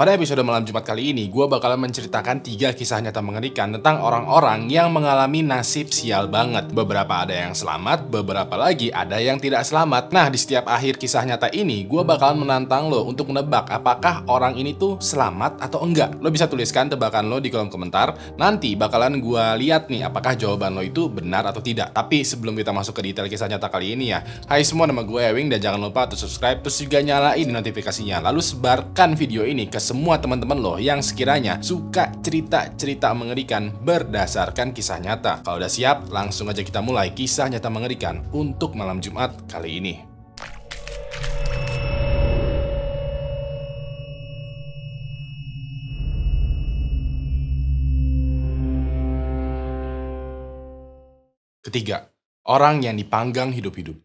Pada episode malam Jumat kali ini, gue bakalan menceritakan 3 kisah nyata mengerikan tentang orang-orang yang mengalami nasib sial banget. Beberapa ada yang selamat, beberapa lagi ada yang tidak selamat. Nah, di setiap akhir kisah nyata ini, gue bakalan menantang lo untuk menebak apakah orang ini tuh selamat atau enggak. Lo bisa tuliskan tebakan lo di kolom komentar. Nanti bakalan gue lihat nih apakah jawaban lo itu benar atau tidak. Tapi sebelum kita masuk ke detail kisah nyata kali ini ya, hai semua, nama gue Ewing, dan jangan lupa untuk subscribe, terus juga nyalain notifikasinya. Lalu sebarkan video ini ke semua teman-teman lo yang sekiranya suka cerita-cerita mengerikan berdasarkan kisah nyata. Kalau udah siap, langsung aja kita mulai kisah nyata mengerikan untuk malam Jumat kali ini. Ketiga, orang yang dipanggang hidup-hidup.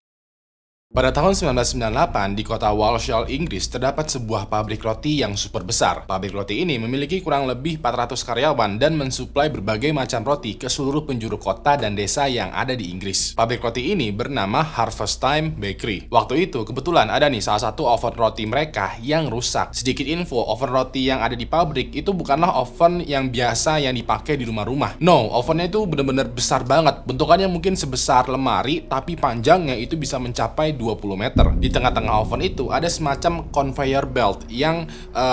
Pada tahun 1998, di kota Walsall, Inggris, terdapat sebuah pabrik roti yang super besar. Pabrik roti ini memiliki kurang lebih 400 karyawan dan mensuplai berbagai macam roti ke seluruh penjuru kota dan desa yang ada di Inggris. Pabrik roti ini bernama Harvest Time Bakery. Waktu itu, kebetulan ada nih salah satu oven roti mereka yang rusak. Sedikit info, oven roti yang ada di pabrik itu bukanlah oven yang biasa yang dipakai di rumah-rumah. No, ovennya itu benar-benar besar banget. Bentukannya mungkin sebesar lemari, tapi panjangnya itu bisa mencapai 20 meter. Di tengah-tengah oven itu ada semacam conveyor belt yang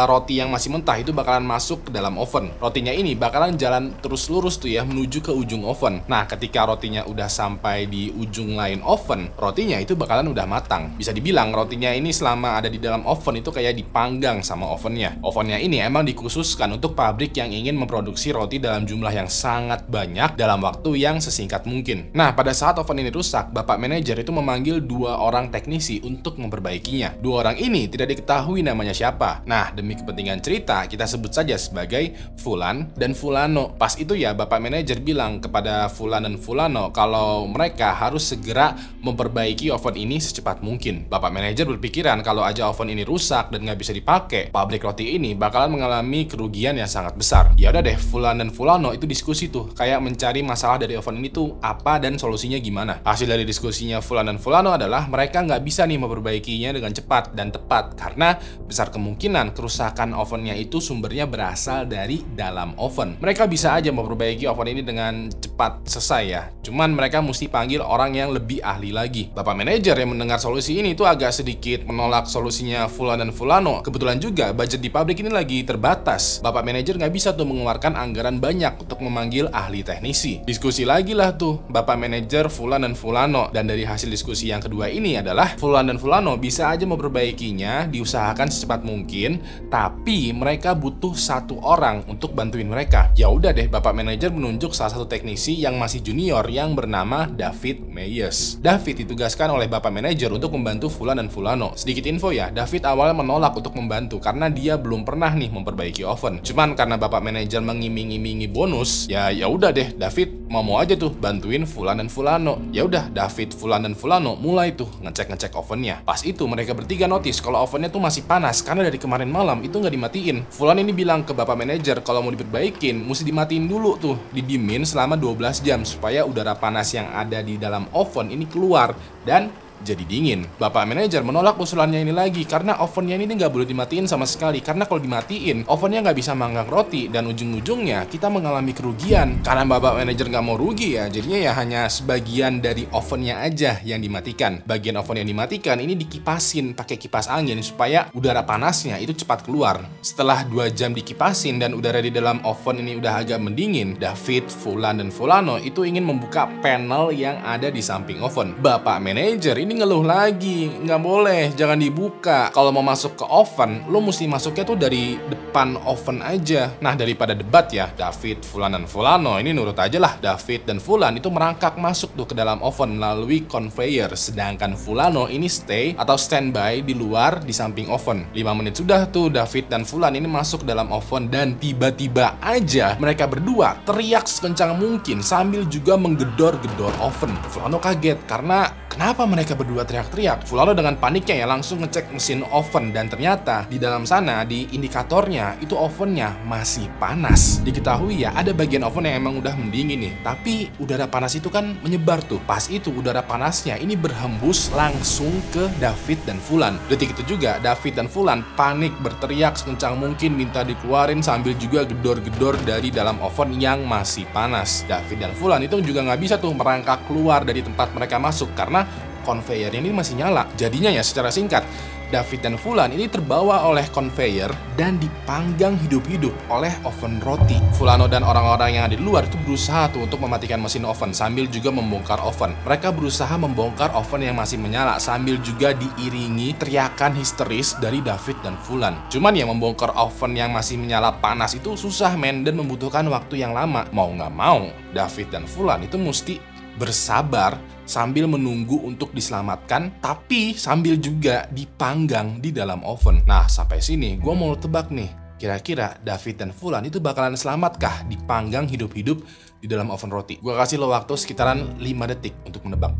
roti yang masih mentah itu bakalan masuk ke dalam oven. Rotinya ini bakalan jalan terus lurus tuh ya menuju ke ujung oven. Nah, ketika rotinya udah sampai di ujung lain oven, rotinya itu bakalan udah matang. Bisa dibilang rotinya ini selama ada di dalam oven itu kayak dipanggang sama ovennya. Ovennya ini emang dikhususkan untuk pabrik yang ingin memproduksi roti dalam jumlah yang sangat banyak dalam waktu yang sesingkat mungkin. Nah, pada saat oven ini rusak, bapak manajer itu memanggil 2 orang teknisi untuk memperbaikinya. 2 orang ini tidak diketahui namanya siapa. Nah, demi kepentingan cerita, kita sebut saja sebagai Fulan dan Fulano. Pas itu ya, bapak manajer bilang kepada Fulan dan Fulano kalau mereka harus segera memperbaiki oven ini secepat mungkin. Bapak manajer berpikiran kalau aja oven ini rusak dan nggak bisa dipakai, pabrik roti ini bakalan mengalami kerugian yang sangat besar. Ya udah deh, Fulan dan Fulano itu diskusi tuh, kayak mencari masalah dari oven ini tuh apa dan solusinya gimana. Hasil dari diskusinya Fulan dan Fulano adalah mereka nggak bisa nih memperbaikinya dengan cepat dan tepat karena besar kemungkinan kerusakan ovennya itu sumbernya berasal dari dalam oven. Mereka bisa aja memperbaiki oven ini dengan cepat selesai ya, cuman mereka mesti panggil orang yang lebih ahli lagi. Bapak manajer yang mendengar solusi ini tuh agak sedikit menolak solusinya Fulan dan Fulano. Kebetulan juga budget di pabrik ini lagi terbatas. Bapak manajer nggak bisa tuh mengeluarkan anggaran banyak untuk memanggil ahli teknisi. Diskusi lagi lah tuh bapak manajer Fulan dan Fulano, dan dari hasil diskusi yang kedua ini adalah Fulan dan Fulano bisa aja memperbaikinya, diusahakan secepat mungkin, tapi mereka butuh 1 orang untuk bantuin mereka. Ya udah deh, bapak manajer menunjuk salah satu teknisi yang masih junior yang bernama David Meyers. David ditugaskan oleh bapak manajer untuk membantu Fulan dan Fulano. Sedikit info ya, David awalnya menolak untuk membantu karena dia belum pernah nih memperbaiki oven. Cuman karena bapak manajer mengiming-imingi bonus, ya udah deh, David mau aja tuh bantuin Fulan dan Fulano. Ya udah, David, Fulan dan Fulano mulai tuh ngecek ovennya. Pas itu mereka bertiga notice kalau ovennya tuh masih panas karena dari kemarin malam itu nggak dimatiin. Fulan ini bilang ke bapak manajer kalau mau diperbaikin mesti dimatiin dulu tuh, didiemin selama 12 jam supaya udara panas yang ada di dalam oven ini keluar dan jadi dingin. Bapak manajer menolak usulannya ini lagi karena ovennya ini nggak boleh dimatiin sama sekali, karena kalau dimatiin ovennya nggak bisa manggang roti dan ujung-ujungnya kita mengalami kerugian. Karena bapak manajer nggak mau rugi ya, jadinya ya hanya sebagian dari ovennya aja yang dimatikan. Bagian oven yang dimatikan ini dikipasin pakai kipas angin supaya udara panasnya itu cepat keluar. Setelah 2 jam dikipasin dan udara di dalam oven ini udah agak mendingin, David, Fulan dan Fulano itu ingin membuka panel yang ada di samping oven. Bapak manajer ini ngeluh lagi, nggak boleh, jangan dibuka. Kalau mau masuk ke oven, lo mesti masuknya tuh dari depan oven aja. Nah, daripada debat ya, David, Fulan dan Fulano ini nurut aja lah. David dan Fulan itu merangkak masuk tuh ke dalam oven melalui conveyor, sedangkan Fulano ini stay atau standby di luar di samping oven. 5 menit sudah tuh David dan Fulan ini masuk dalam oven, dan tiba-tiba aja mereka berdua teriak sekencang mungkin sambil juga menggedor-gedor oven. Fulano kaget karena Kenapa mereka berdua teriak-teriak? Fulano dengan paniknya ya langsung ngecek mesin oven dan ternyata di dalam sana di indikatornya itu ovennya masih panas. Diketahui ya ada bagian oven yang emang udah mendingin nih, tapi udara panas itu kan menyebar tuh. Pas itu udara panasnya ini berhembus langsung ke David dan Fulan. Detik itu juga David dan Fulan panik berteriak sekencang mungkin minta dikeluarin sambil juga gedor-gedor dari dalam oven yang masih panas. David dan Fulan itu juga nggak bisa tuh merangkak keluar dari tempat mereka masuk karena konveyor ini masih nyala. Jadinya ya secara singkat, David dan Fulan ini terbawa oleh konveyor dan dipanggang hidup-hidup oleh oven roti. Fulano dan orang-orang yang ada di luar itu berusaha tuh untuk mematikan mesin oven sambil juga membongkar oven. Mereka berusaha membongkar oven yang masih menyala sambil juga diiringi teriakan histeris dari David dan Fulan. Cuman ya membongkar oven yang masih menyala panas itu susah men dan membutuhkan waktu yang lama. Mau nggak mau, David dan Fulan itu mesti bersabar sambil menunggu untuk diselamatkan, tapi sambil juga dipanggang di dalam oven. Nah, sampai sini gue mau tebak nih, kira-kira David dan Fulan itu bakalan selamatkah dipanggang hidup-hidup di dalam oven roti? Gue kasih lo waktu sekitaran 5 detik untuk menebak.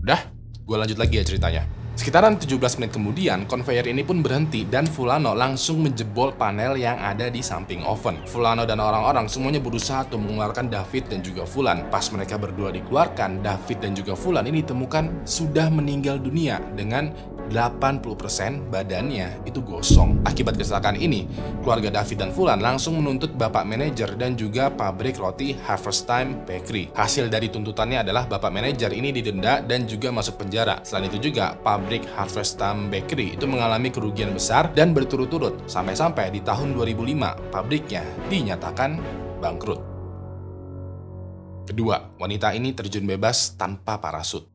Udah, gue lanjut lagi ya ceritanya. Sekitaran 17 menit kemudian, konveyor ini pun berhenti dan Fulano langsung menjebol panel yang ada di samping oven. Fulano dan orang-orang semuanya berusaha untuk mengeluarkan David dan juga Fulan. Pas mereka berdua dikeluarkan, David dan juga Fulan ini ditemukan sudah meninggal dunia dengan 80% badannya itu gosong. Akibat kecelakaan ini, keluarga David dan Fulan langsung menuntut bapak manajer dan juga pabrik roti Harvest Time Bakery. Hasil dari tuntutannya adalah bapak manajer ini didenda dan juga masuk penjara. Selain itu juga, pabrik Harvest Time Bakery itu mengalami kerugian besar dan berturut-turut sampai-sampai di tahun 2005 pabriknya dinyatakan bangkrut. Kedua, wanita ini terjun bebas tanpa parasut.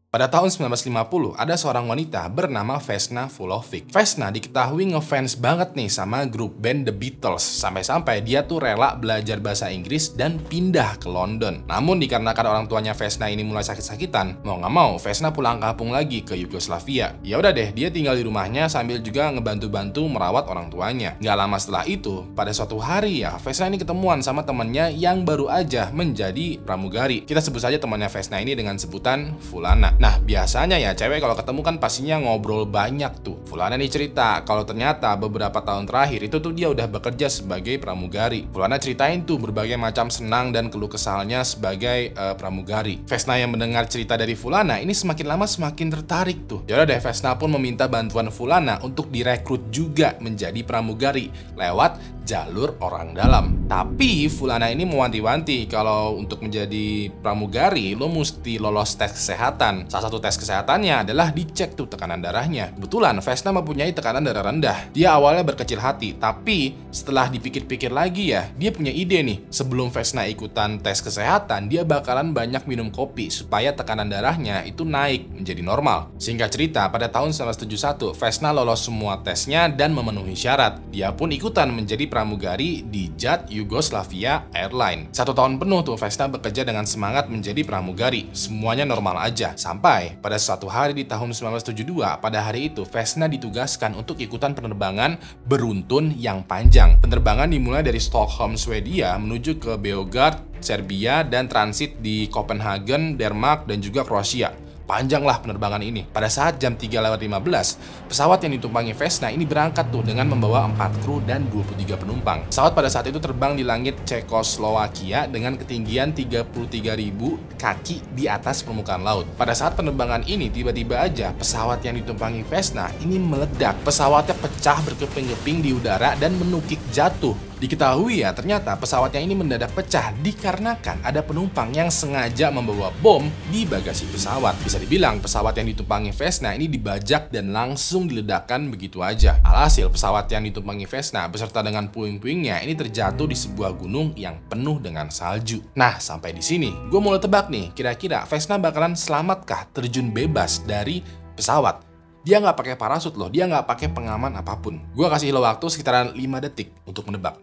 Pada tahun 1950, ada seorang wanita bernama Vesna Vulovic. Vesna diketahui ngefans banget nih sama grup band The Beatles, sampai-sampai dia tuh rela belajar bahasa Inggris dan pindah ke London. Namun dikarenakan orang tuanya Vesna ini mulai sakit-sakitan, mau nggak mau Vesna pulang kampung lagi ke Yugoslavia. Ya udah deh, dia tinggal di rumahnya sambil juga ngebantu-bantu merawat orang tuanya. Nggak lama setelah itu, pada suatu hari ya, Vesna ini ketemuan sama temannya yang baru aja menjadi pramugari. Kita sebut saja temannya Vesna ini dengan sebutan Fulana. Nah, biasanya ya cewek kalau ketemu kan pastinya ngobrol banyak tuh. Fulana nih cerita kalau ternyata beberapa tahun terakhir itu tuh dia udah bekerja sebagai pramugari. Fulana ceritain tuh berbagai macam senang dan keluh kesalnya sebagai pramugari. Vesna yang mendengar cerita dari Fulana ini semakin lama semakin tertarik tuh. Jadi deh Vesna pun meminta bantuan Fulana untuk direkrut juga menjadi pramugari lewat jalur orang dalam. Tapi Fulana ini mewanti-wanti kalau untuk menjadi pramugari lo mesti lolos tes kesehatan. Salah satu tes kesehatannya adalah dicek tuh tekanan darahnya. Kebetulan Vesna mempunyai tekanan darah rendah. Dia awalnya berkecil hati, tapi setelah dipikir-pikir lagi ya, dia punya ide nih. Sebelum Vesna ikutan tes kesehatan, dia bakalan banyak minum kopi supaya tekanan darahnya itu naik menjadi normal. Singkat cerita, pada tahun 1971, Vesna lolos semua tesnya dan memenuhi syarat. Dia pun ikutan menjadi pramugari di JAT Yugoslavia Airline. 1 tahun penuh tuh Vesna bekerja dengan semangat menjadi pramugari. Semuanya normal aja. Sampai pada suatu hari di tahun 1972, pada hari itu Vesna ditugaskan untuk ikutan penerbangan beruntun yang panjang. Penerbangan dimulai dari Stockholm, Swedia menuju ke Beograd, Serbia, dan transit di Copenhagen, Denmark, dan juga Kroasia. Panjanglah penerbangan ini. Pada saat jam 3:15, pesawat yang ditumpangi Vesna ini berangkat tuh dengan membawa 4 kru dan 23 penumpang. Pesawat pada saat itu terbang di langit Cekoslowakia dengan ketinggian 33.000 kaki di atas permukaan laut. Pada saat penerbangan ini tiba-tiba aja pesawat yang ditumpangi Vesna ini meledak. Pesawatnya pecah berkeping-keping di udara dan menukik jatuh. Diketahui ya, ternyata pesawatnya ini mendadak pecah dikarenakan ada penumpang yang sengaja membawa bom di bagasi pesawat. Bisa dibilang pesawat yang ditumpangi Vesna ini dibajak dan langsung diledakkan begitu aja. Alhasil pesawat yang ditumpangi Vesna beserta dengan puing-puingnya ini terjatuh di sebuah gunung yang penuh dengan salju. Nah, sampai di sini gue mulai tebak nih, kira-kira Vesna bakalan selamatkah terjun bebas dari pesawat? Dia nggak pakai parasut loh, dia nggak pakai pengaman apapun. Gue kasih lo waktu sekitaran 5 detik untuk menebak.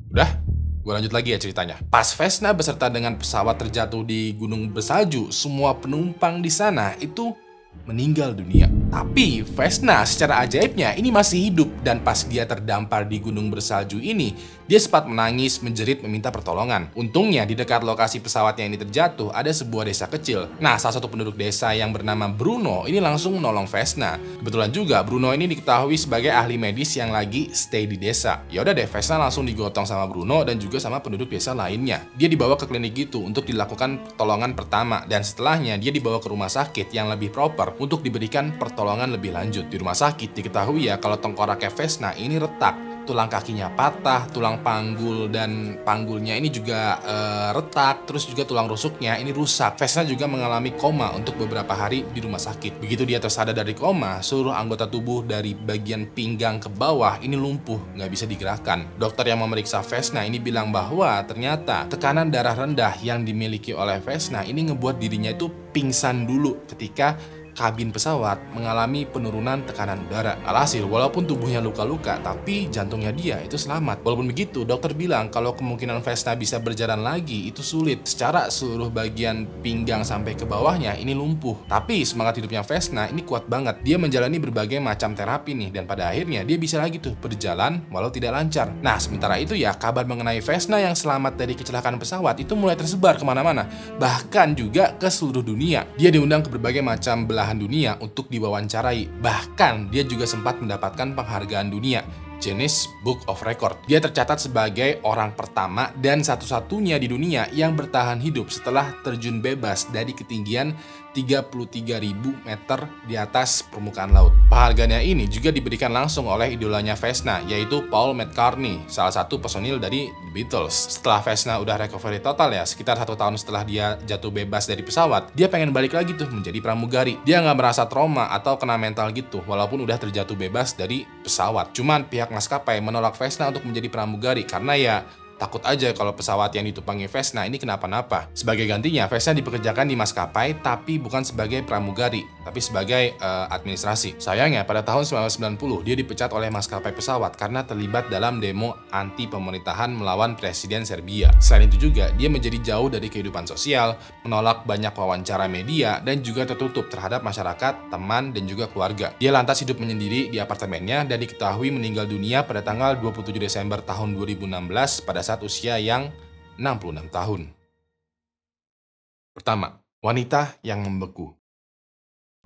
Udah? Gue lanjut lagi ya ceritanya. Pas Vesna beserta dengan pesawat terjatuh di gunung bersalju, semua penumpang di sana itu meninggal dunia. Tapi Vesna secara ajaibnya ini masih hidup, dan pas dia terdampar di gunung bersalju ini, dia sempat menangis, menjerit, meminta pertolongan. Untungnya di dekat lokasi pesawatnya ini terjatuh ada sebuah desa kecil. Nah, salah satu penduduk desa yang bernama Bruno ini langsung menolong Vesna. Kebetulan juga Bruno ini diketahui sebagai ahli medis yang lagi stay di desa. Ya udah deh, Vesna langsung digotong sama Bruno dan juga sama penduduk desa lainnya. Dia dibawa ke klinik gitu untuk dilakukan pertolongan pertama, dan setelahnya dia dibawa ke rumah sakit yang lebih proper untuk diberikan pertolongan lebih lanjut. Di rumah sakit diketahui ya kalau tengkoraknya Vesna ini retak, tulang kakinya patah, tulang panggul dan panggulnya ini juga retak, terus juga tulang rusuknya ini rusak. Vesna juga mengalami koma untuk beberapa hari di rumah sakit. Begitu dia tersadar dari koma, seluruh anggota tubuh dari bagian pinggang ke bawah ini lumpuh, nggak bisa digerakkan. Dokter yang memeriksa Vesna ini bilang bahwa ternyata tekanan darah rendah yang dimiliki oleh Vesna ini ngebuat dirinya itu pingsan dulu ketika kabin pesawat mengalami penurunan tekanan udara. Alhasil, walaupun tubuhnya luka-luka, tapi jantungnya dia itu selamat. Walaupun begitu, dokter bilang kalau kemungkinan Vesna bisa berjalan lagi itu sulit. Secara seluruh bagian pinggang sampai ke bawahnya ini lumpuh. Tapi semangat hidupnya Vesna ini kuat banget. Dia menjalani berbagai macam terapi nih, dan pada akhirnya dia bisa lagi tuh berjalan walau tidak lancar. Nah, sementara itu ya, kabar mengenai Vesna yang selamat dari kecelakaan pesawat itu mulai tersebar kemana-mana, bahkan juga ke seluruh dunia. Dia diundang ke berbagai macam belahan dunia untuk diwawancarai. Bahkan dia juga sempat mendapatkan penghargaan dunia, Guinness Book of Record. Dia tercatat sebagai orang pertama dan satu-satunya di dunia yang bertahan hidup setelah terjun bebas dari ketinggian 33.000 meter di atas permukaan laut. Penghargaannya ini juga diberikan langsung oleh idolanya Vesna, yaitu Paul McCartney, salah satu personil dari The Beatles. Setelah Vesna udah recovery total ya, sekitar 1 tahun setelah dia jatuh bebas dari pesawat, dia pengen balik lagi tuh menjadi pramugari. Dia nggak merasa trauma atau kena mental gitu, walaupun udah terjatuh bebas dari pesawat. Cuman pihak maskapai menolak Vesna untuk menjadi pramugari karena ya takut aja kalau pesawat yang ditumpangi Vesna ini kenapa-napa. Sebagai gantinya, Vesna dipekerjakan di maskapai tapi bukan sebagai pramugari, tapi sebagai administrasi. Sayangnya, pada tahun 1990 dia dipecat oleh maskapai pesawat karena terlibat dalam demo anti pemerintahan melawan Presiden Serbia. Selain itu juga, dia menjadi jauh dari kehidupan sosial, menolak banyak wawancara media, dan juga tertutup terhadap masyarakat, teman, dan juga keluarga. Dia lantas hidup menyendiri di apartemennya dan diketahui meninggal dunia pada tanggal 27 Desember tahun 2016 pada saat usia yang 66 tahun. Pertama, wanita yang membeku.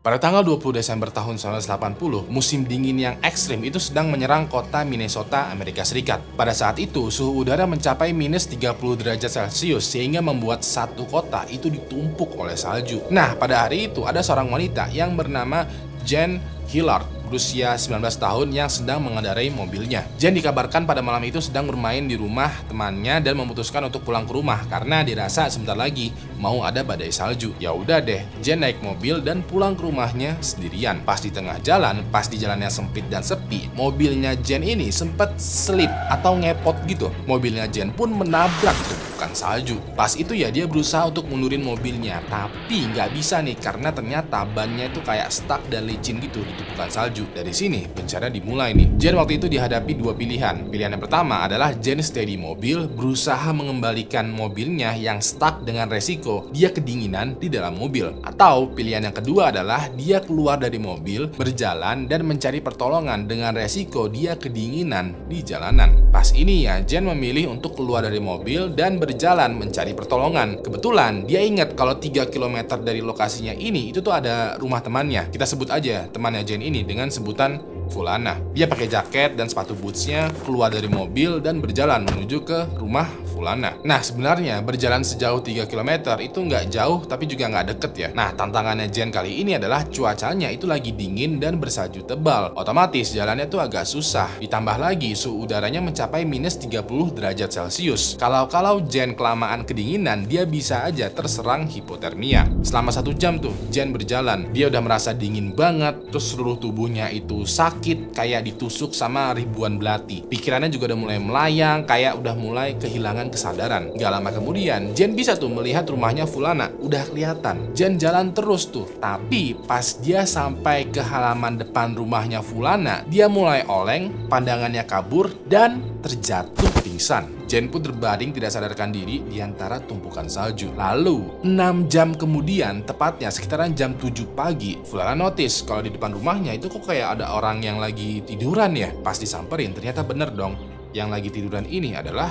Pada tanggal 20 Desember tahun 1980, musim dingin yang ekstrim itu sedang menyerang kota Minnesota, Amerika Serikat. Pada saat itu, suhu udara mencapai minus 30 derajat Celcius sehingga membuat satu kota itu ditumpuk oleh salju. Nah, pada hari itu ada seorang wanita yang bernama Jen Hillard, berusia 19 tahun yang sedang mengendarai mobilnya. Jen dikabarkan pada malam itu sedang bermain di rumah temannya dan memutuskan untuk pulang ke rumah karena dirasa sebentar lagi mau ada badai salju. Ya udah deh, Jen naik mobil dan pulang ke rumahnya sendirian. Pas di tengah jalan, pas di jalannya sempit dan sepi, mobilnya Jen ini sempat selip atau ngepot gitu. Mobilnya Jen pun menabrak tumpukan salju. Pas itu ya dia berusaha untuk mundurin mobilnya, tapi nggak bisa nih karena ternyata bannya itu kayak stuck dan licin gitu di tumpukan salju. Dari sini bencana dimulai nih. Jen waktu itu dihadapi dua pilihan. Pilihan yang pertama adalah Jen stay di mobil, berusaha mengembalikan mobilnya yang stuck dengan resiko dia kedinginan di dalam mobil. Atau pilihan yang kedua adalah dia keluar dari mobil, berjalan dan mencari pertolongan dengan resiko dia kedinginan di jalanan. Pas ini ya Jen memilih untuk keluar dari mobil dan berjalan mencari pertolongan. Kebetulan dia ingat kalau 3 km dari lokasinya ini itu tuh ada rumah temannya. Kita sebut aja temannya Jen ini dengan sebutan Fulana. Dia pakai jaket dan sepatu bootsnya, keluar dari mobil dan berjalan menuju ke rumah Fulana. Nah, sebenarnya berjalan sejauh 3 km itu nggak jauh tapi juga nggak deket ya. Nah, tantangannya Jen kali ini adalah cuacanya itu lagi dingin dan bersalju tebal. Otomatis jalannya tuh agak susah. Ditambah lagi suhu udaranya mencapai minus 30 derajat Celcius. Kalau Jen kelamaan kedinginan, dia bisa aja terserang hipotermia. Selama 1 jam tuh Jen berjalan, dia udah merasa dingin banget, terus seluruh tubuhnya itu sakit, sakit kayak ditusuk sama ribuan belati. Pikirannya juga udah mulai melayang, kayak udah mulai kehilangan kesadaran. Gak lama kemudian, Jen bisa tuh melihat rumahnya Fulana. Udah kelihatan, Jen jalan terus tuh. Tapi pas dia sampai ke halaman depan rumahnya Fulana, dia mulai oleng, pandangannya kabur, dan terjatuh pingsan. Jen pun terbaring tidak sadarkan diri di antara tumpukan salju. Lalu, 6 jam kemudian, tepatnya sekitaran jam 7 pagi, Fulana notice kalau di depan rumahnya itu kok kayak ada orang yang lagi tiduran ya. Pas disamperin, ternyata bener dong. Yang lagi tiduran ini adalah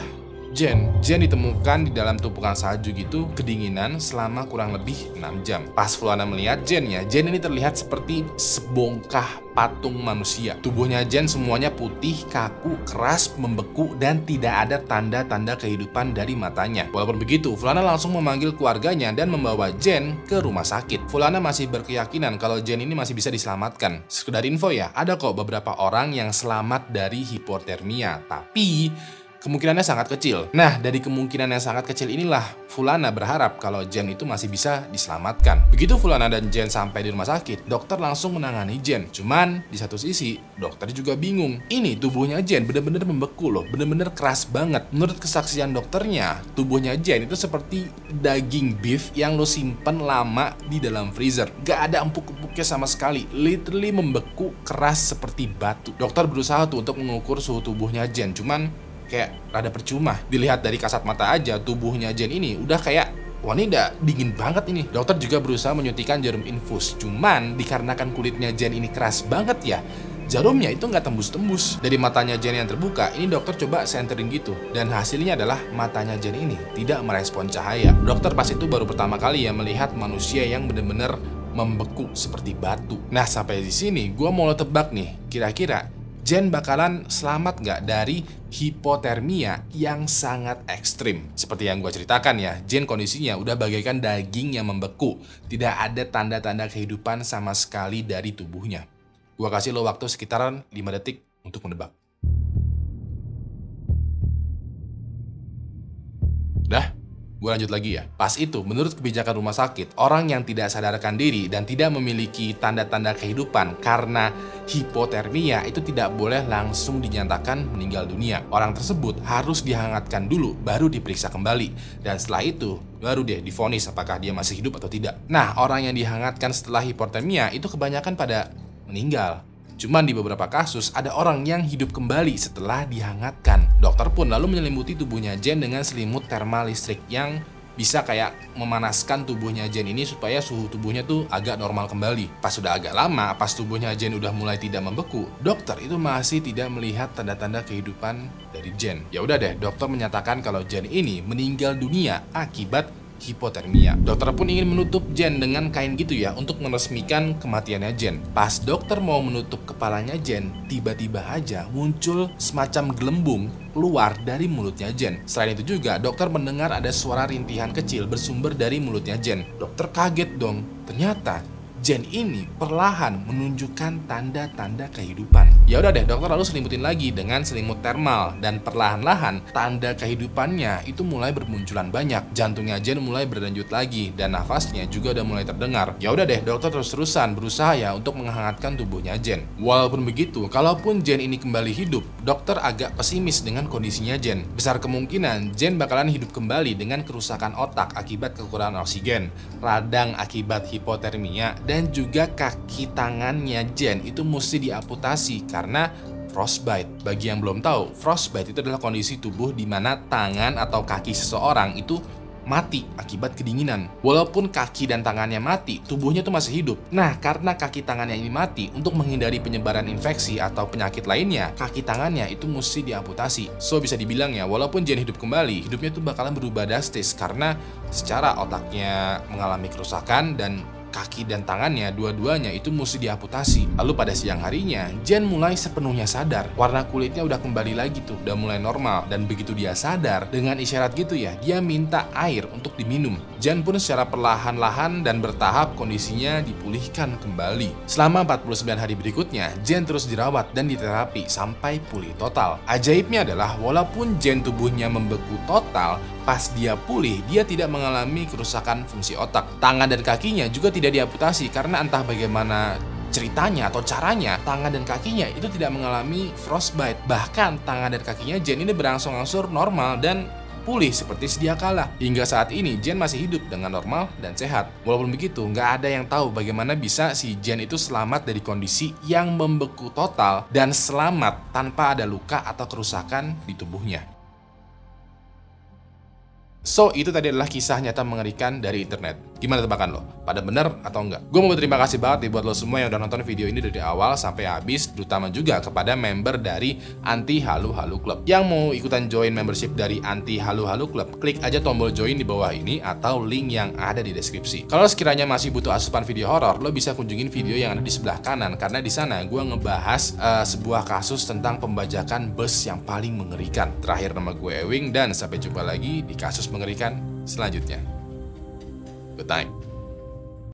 Jen. Jen ditemukan di dalam tumpukan salju gitu, kedinginan selama kurang lebih 6 jam. Pas Fulana melihat Jen ini terlihat seperti sebongkah patung manusia. Tubuhnya Jen semuanya putih, kaku, keras, membeku, dan tidak ada tanda-tanda kehidupan dari matanya. Walaupun begitu, Fulana langsung memanggil keluarganya dan membawa Jen ke rumah sakit. Fulana masih berkeyakinan kalau Jen ini masih bisa diselamatkan. Sekedar info ya, ada kok beberapa orang yang selamat dari hipotermia, tapi kemungkinannya sangat kecil. Nah, dari kemungkinan yang sangat kecil inilah Fulana berharap kalau Jen itu masih bisa diselamatkan. Begitu Fulana dan Jen sampai di rumah sakit, dokter langsung menangani Jen. Cuman, di satu sisi, dokter juga bingung. Ini tubuhnya Jen bener-bener membeku loh, bener-bener keras banget. Menurut kesaksian dokternya, tubuhnya Jen itu seperti daging beef yang lo simpen lama di dalam freezer. Gak ada empuk-empuknya sama sekali, literally membeku keras seperti batu. Dokter berusaha tuh untuk mengukur suhu tubuhnya Jen, cuman kayak rada percuma. Dilihat dari kasat mata aja, tubuhnya Jen ini udah kayak, wah ini udah dingin banget ini. Dokter juga berusaha menyuntikkan jarum infus. Cuman dikarenakan kulitnya Jen ini keras banget ya, jarumnya itu nggak tembus-tembus. Dari matanya Jen yang terbuka, ini dokter coba senterin gitu. Dan hasilnya adalah matanya Jen ini tidak merespon cahaya. Dokter pas itu baru pertama kali ya melihat manusia yang bener-bener membeku seperti batu. Nah, sampai di sini gue mau tebak nih, kira-kira Jen bakalan selamat nggak dari hipotermia yang sangat ekstrim. Seperti yang gue ceritakan ya, Jen kondisinya udah bagaikan daging yang membeku. Tidak ada tanda-tanda kehidupan sama sekali dari tubuhnya. Gue kasih lo waktu sekitaran 5 detik untuk menebak. Dah? Gue lanjut lagi ya. Pas itu, menurut kebijakan rumah sakit, orang yang tidak sadarkan diri dan tidak memiliki tanda-tanda kehidupan karena hipotermia itu tidak boleh langsung dinyatakan meninggal dunia. Orang tersebut harus dihangatkan dulu, baru diperiksa kembali. Dan setelah itu, baru deh divonis apakah dia masih hidup atau tidak. Nah, orang yang dihangatkan setelah hipotermia itu kebanyakan pada meninggal. Cuman di beberapa kasus ada orang yang hidup kembali setelah dihangatkan. Dokter pun lalu menyelimuti tubuhnya Jen dengan selimut thermal listrik yang bisa kayak memanaskan tubuhnya Jen ini supaya suhu tubuhnya tuh agak normal kembali. Pas sudah agak lama, pas tubuhnya Jen udah mulai tidak membeku, dokter itu masih tidak melihat tanda-tanda kehidupan dari Jen. Ya udah deh, dokter menyatakan kalau Jen ini meninggal dunia akibat hipotermia. Dokter pun ingin menutup Jen dengan kain gitu ya untuk meresmikan kematiannya Jen. Pas dokter mau menutup kepalanya Jen, tiba-tiba aja muncul semacam gelembung keluar dari mulutnya Jen. Selain itu juga dokter mendengar ada suara rintihan kecil bersumber dari mulutnya Jen. Dokter kaget dong, ternyata Jen ini perlahan menunjukkan tanda-tanda kehidupan. Ya udah deh, dokter lalu selimutin lagi dengan selimut thermal dan perlahan-lahan tanda kehidupannya itu mulai bermunculan banyak. Jantungnya Jen mulai berdenyut lagi dan nafasnya juga udah mulai terdengar. Ya udah deh, dokter terus-terusan berusaha ya untuk menghangatkan tubuhnya Jen. Walaupun begitu, kalaupun Jen ini kembali hidup, dokter agak pesimis dengan kondisinya Jen. Besar kemungkinan Jen bakalan hidup kembali dengan kerusakan otak akibat kekurangan oksigen, radang akibat hipotermia, dan juga kaki tangannya Jen itu mesti diamputasi karena frostbite. Bagi yang belum tahu, frostbite itu adalah kondisi tubuh di mana tangan atau kaki seseorang itu mati akibat kedinginan. Walaupun kaki dan tangannya mati, tubuhnya tuh masih hidup. Nah, karena kaki tangannya ini mati, untuk menghindari penyebaran infeksi atau penyakit lainnya, kaki tangannya itu mesti diamputasi. So, bisa dibilang ya, walaupun Jen hidup kembali, hidupnya tuh bakalan berubah drastis karena secara otaknya mengalami kerusakan dan kaki dan tangannya dua-duanya itu mesti diamputasi. Lalu pada siang harinya, Jen mulai sepenuhnya sadar. Warna kulitnya udah kembali lagi tuh, udah mulai normal. Dan begitu dia sadar, dengan isyarat gitu ya, dia minta air untuk diminum. Jen pun secara perlahan-lahan dan bertahap kondisinya dipulihkan kembali. Selama 49 hari berikutnya, Jen terus dirawat dan diterapi sampai pulih total. Ajaibnya adalah walaupun Jen tubuhnya membeku total, pas dia pulih, dia tidak mengalami kerusakan fungsi otak. Tangan dan kakinya juga tidak diamputasi karena entah bagaimana Ceritanya atau caranya, tangan dan kakinya itu tidak mengalami frostbite. Bahkan tangan dan kakinya Jen ini berangsur-angsur normal dan pulih seperti sedia kala. Hingga saat ini Jen masih hidup dengan normal dan sehat. Walaupun begitu, nggak ada yang tahu bagaimana bisa si Jen itu selamat dari kondisi yang membeku total dan selamat tanpa ada luka atau kerusakan di tubuhnya. So, itu tadi adalah kisah nyata mengerikan dari internet. Gimana tebakan lo? Pada bener atau enggak? Gue mau berterima kasih banget nih buat lo semua yang udah nonton video ini dari awal sampai habis, terutama juga kepada member dari Anti Halu Halu Club. Yang mau ikutan join membership dari Anti Halu Halu Club, klik aja tombol join di bawah ini atau link yang ada di deskripsi. Kalau sekiranya masih butuh asupan video horor, lo bisa kunjungin video yang ada di sebelah kanan, karena di sana gue ngebahas sebuah kasus tentang pembajakan bus yang paling mengerikan. Terakhir, nama gue Ewing dan sampai jumpa lagi di kasus mengerikan selanjutnya. Good night.